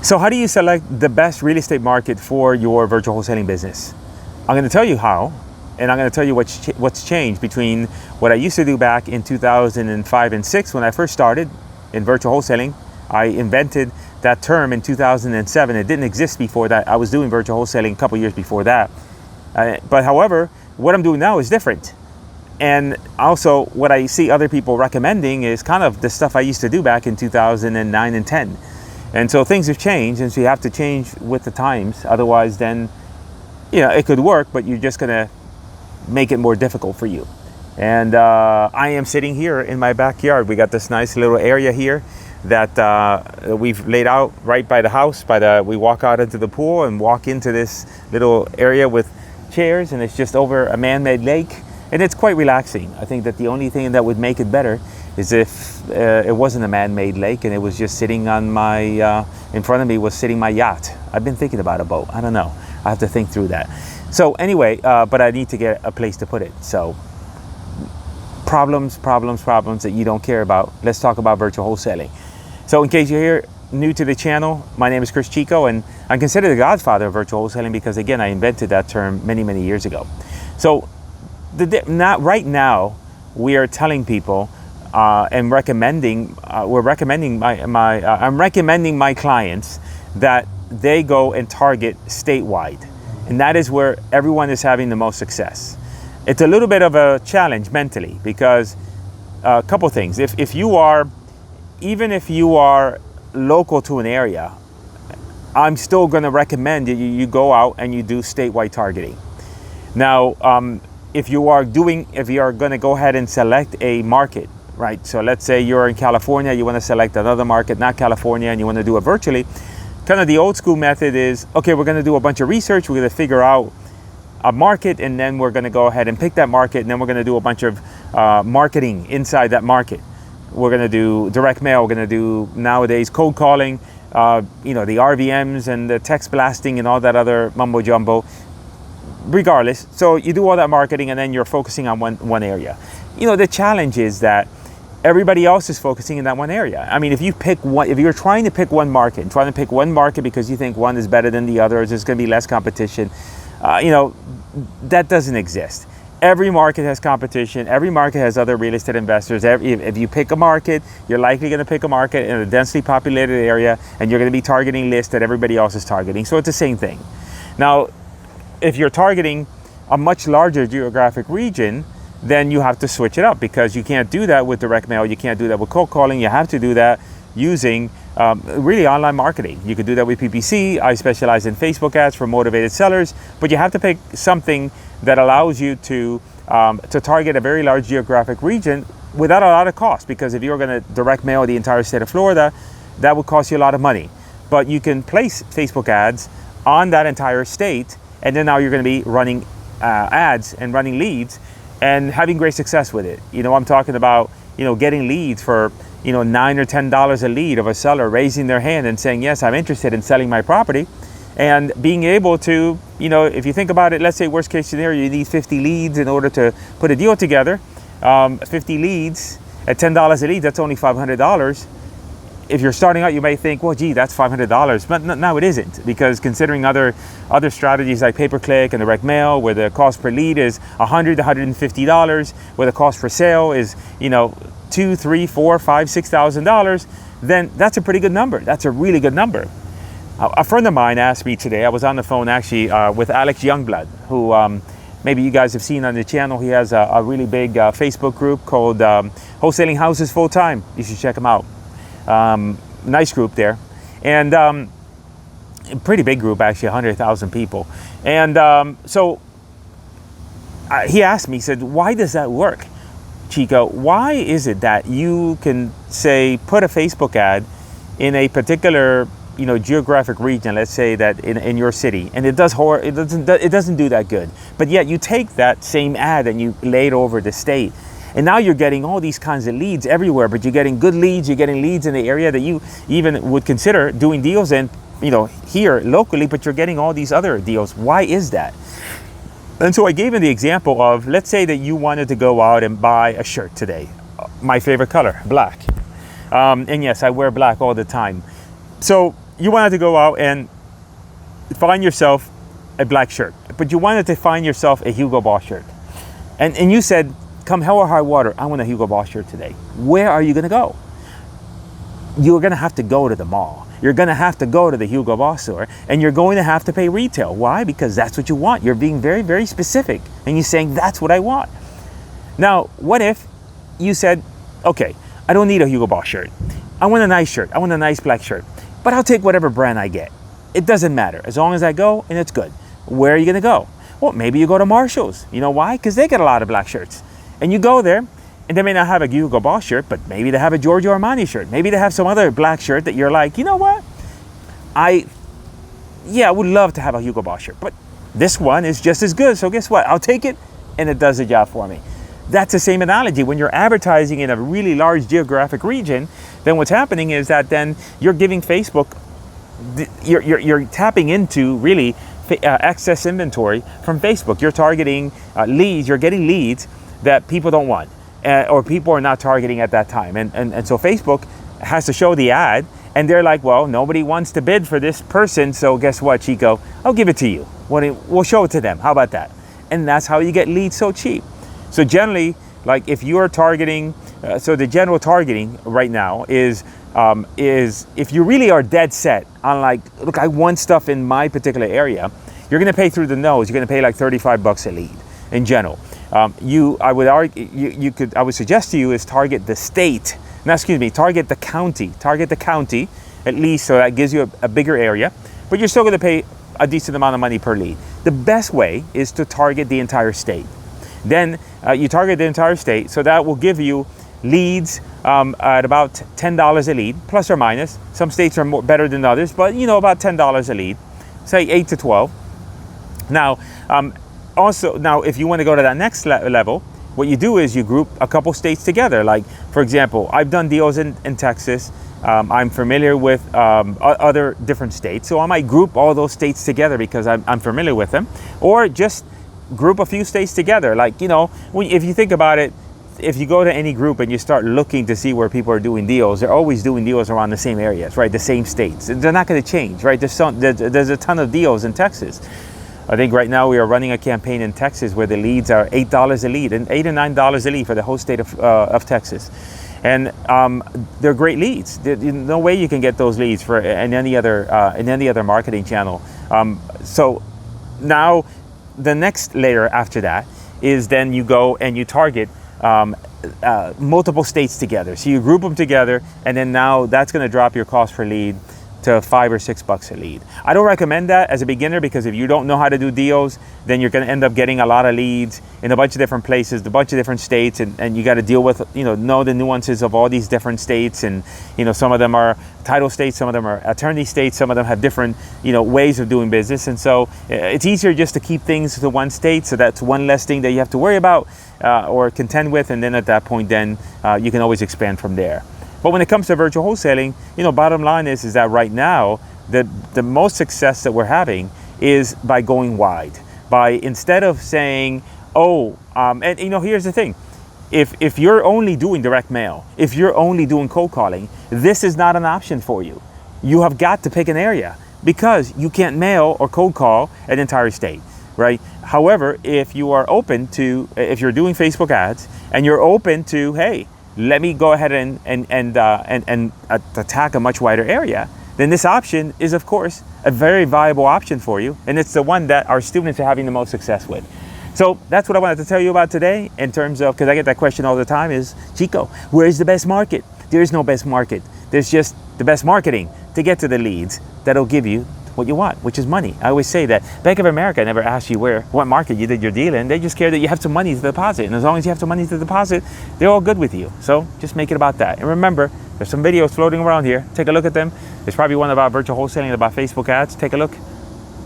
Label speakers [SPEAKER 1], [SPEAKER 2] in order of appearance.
[SPEAKER 1] So how do you select the best real estate market for your virtual wholesaling business? I'm going to tell you how, and I'm going to tell you what's changed between what I used to do back in 2005 and 6 when I first started in virtual wholesaling. I invented that term in 2007. It didn't exist before that. I was doing virtual wholesaling a couple years before that. But however, what I'm doing now is different. And also what I see other people recommending is kind of the stuff I used to do back in 2009 and 10. And so things have changed, and so you have to change with the times. Otherwise, then, it could work, but you're just gonna make it more difficult for you. And I am sitting here in my backyard. We got this nice little area here that we've laid out right by the house. We walk out into the pool and walk into this little area with chairs, and it's just over a man-made lake. And it's quite relaxing. I think that the only thing that would make it better is if it wasn't a man-made lake and it was just sitting on in front of me was sitting my yacht. I've been thinking about a boat. I don't know. I have to think through that. So anyway, but I need to get a place to put it. So problems that you don't care about. Let's talk about virtual wholesaling. So in case you're here new to the channel, my name is Cris Chico, and I'm considered the godfather of virtual wholesaling because, again, I invented that term many years ago. So right now, we are telling people and recommending. I'm recommending my clients that they go and target statewide, and that is where everyone is having the most success. It's a little bit of a challenge mentally because a couple things. Even if you are local to an area, I'm still going to recommend that you go out and you do statewide targeting. Now, if you are going to go ahead and select a market, right? So let's say you're in California, you want to select another market, not California, and you want to do it virtually. Kind of the old school method is, okay, we're going to do a bunch of research, we're going to figure out a market, and then we're going to go ahead and pick that market, and then we're going to do a bunch of marketing inside that market. We're going to do direct mail, we're going to do nowadays cold calling, the RVMs and the text blasting and all that other mumbo jumbo. Regardless, so you do all that marketing and then you're focusing on one area. The challenge is that everybody else is focusing in that one area. I mean, if you're trying to pick one market because you think one is better than the other, there's going to be less competition, that doesn't exist. Every market has competition. Every market has other real estate investors. If you pick a market, you're likely going to pick a market in a densely populated area, and you're going to be targeting lists that everybody else is targeting. So it's the same thing. Now, if you're targeting a much larger geographic region, then you have to switch it up because you can't do that with direct mail. You can't do that with cold calling. You have to do that using really online marketing. You could do that with PPC. I specialize in Facebook ads for motivated sellers, but you have to pick something that allows you to target a very large geographic region without a lot of cost, because if you're going to direct mail the entire state of Florida, that would cost you a lot of money. But you can place Facebook ads on that entire state, and then now you're going to be running ads and running leads and having great success with it. I'm talking about, getting leads for, $9 or $10 a lead of a seller raising their hand and saying, yes, I'm interested in selling my property. And being able to, if you think about it, let's say worst case scenario, you need 50 leads in order to put a deal together. 50 leads at $10 a lead, that's only $500. If you're starting out, you may think, well, gee, that's $500. But no, it isn't, because considering other strategies like pay-per-click and direct mail, where the cost per lead is $100 to $150, where the cost per sale is, $2,000, $3,000, $4,000, $5,000, $6,000, then that's a pretty good number. That's a really good number. A friend of mine asked me today, I was on the phone actually with Alex Youngblood, who maybe you guys have seen on the channel. He has a really big Facebook group called Wholesaling Houses Full Time. You should check him out. Nice group there, and pretty big group actually, 100,000 people. And so he asked me, he said, why does that work, Chico? Why is it that you can say put a Facebook ad in a particular geographic region, let's say that in your city, and it doesn't do that good, but yet you take that same ad and you lay it over the state, and now you're getting all these kinds of leads everywhere, but you're getting good leads, you're getting leads in the area that you even would consider doing deals in, here locally, but you're getting all these other deals. Why is that? And so I gave him the example of, let's say that you wanted to go out and buy a shirt today. My favorite color, black. And yes, I wear black all the time. So you wanted to go out and find yourself a black shirt, but you wanted to find yourself a Hugo Boss shirt. And you said, come hell or high water, I want a Hugo Boss shirt today. Where are you going to go? You're going to have to go to the mall. You're going to have to go to the Hugo Boss store, and you're going to have to pay retail. Why? Because that's what you want. You're being very, very specific, and you're saying, that's what I want. Now, what if you said, okay, I don't need a Hugo Boss shirt. I want a nice shirt. I want a nice black shirt, but I'll take whatever brand I get. It doesn't matter as long as I go and it's good. Where are you going to go? Well, maybe you go to Marshall's. You know why? Because they get a lot of black shirts. And you go there, and they may not have a Hugo Boss shirt, but maybe they have a Giorgio Armani shirt. Maybe they have some other black shirt that you're like, you know what? I would love to have a Hugo Boss shirt, but this one is just as good. So guess what? I'll take it, and it does the job for me. That's the same analogy. When you're advertising in a really large geographic region, then what's happening is that then you're giving Facebook, you're tapping into really excess inventory from Facebook. You're targeting leads. You're getting leads that people don't want, or people are not targeting at that time. And so Facebook has to show the ad, and they're like, well, nobody wants to bid for this person, so guess what, Chico? I'll give it to you. We'll show it to them. How about that? And that's how you get leads so cheap. So generally, like if you're targeting, so the general targeting right now is if you really are dead set on like, look, I want stuff in my particular area, you're going to pay through the nose. You're going to pay like $35 a lead in general. I would suggest to you is target the state. Target the county. Target the county at least, so that gives you a bigger area. But you're still going to pay a decent amount of money per lead. The best way is to target the entire state. Then you target the entire state, so that will give you leads at about $10 a lead, plus or minus. Some states are better than others, but about $10 a lead, say 8 to 12. Now, if you want to go to that next level, what you do is you group a couple states together. Like, for example, I've done deals in Texas. I'm familiar with other different states, so I might group all those states together because I'm familiar with them, or just group a few states together. Like, if you think about it, if you go to any group and you start looking to see where people are doing deals, they're always doing deals around the same areas, right? The same states. They're not going to change, right? There's a ton of deals in Texas. I think right now we are running a campaign in Texas where the leads are $8 a lead, and $8 or $9 a lead for the whole state of Texas. And they're great leads. There's no way you can get those leads in any other marketing channel. So now the next layer after that is then you go and you target multiple states together. So you group them together, and then now that's going to drop your cost per lead to $5 or $6 a lead. I don't recommend that as a beginner, because if you don't know how to do deals, then you're going to end up getting a lot of leads in a bunch of different places, a bunch of different states, and you got to deal with, know the nuances of all these different states. And, some of them are title states, some of them are attorney states, some of them have different, ways of doing business. And so it's easier just to keep things to one state. So that's one less thing that you have to worry about or contend with. And then at that point, then you can always expand from there. But when it comes to virtual wholesaling, bottom line is that right now, the most success that we're having is by going wide. By, instead of saying, here's the thing. If you're only doing direct mail, if you're only doing cold calling, this is not an option for you. You have got to pick an area, because you can't mail or cold call an entire state, right? However, if you're doing Facebook ads and you're open to, hey, let me go ahead and attack a much wider area, then this option is, of course, a very viable option for you. And it's the one that our students are having the most success with. So that's what I wanted to tell you about today, in terms of, because I get that question all the time, is, Chico, where is the best market? There is no best market. There's just the best marketing to get to the leads that'll give you what you want, which is money. I always say that Bank of America never asked you what market you did your deal in. They just care that you have some money to deposit. And as long as you have some money to deposit, they're all good with you. So just make it about that. And remember, there's some videos floating around here. Take a look at them. There's probably one about virtual wholesaling, about Facebook ads. Take a look.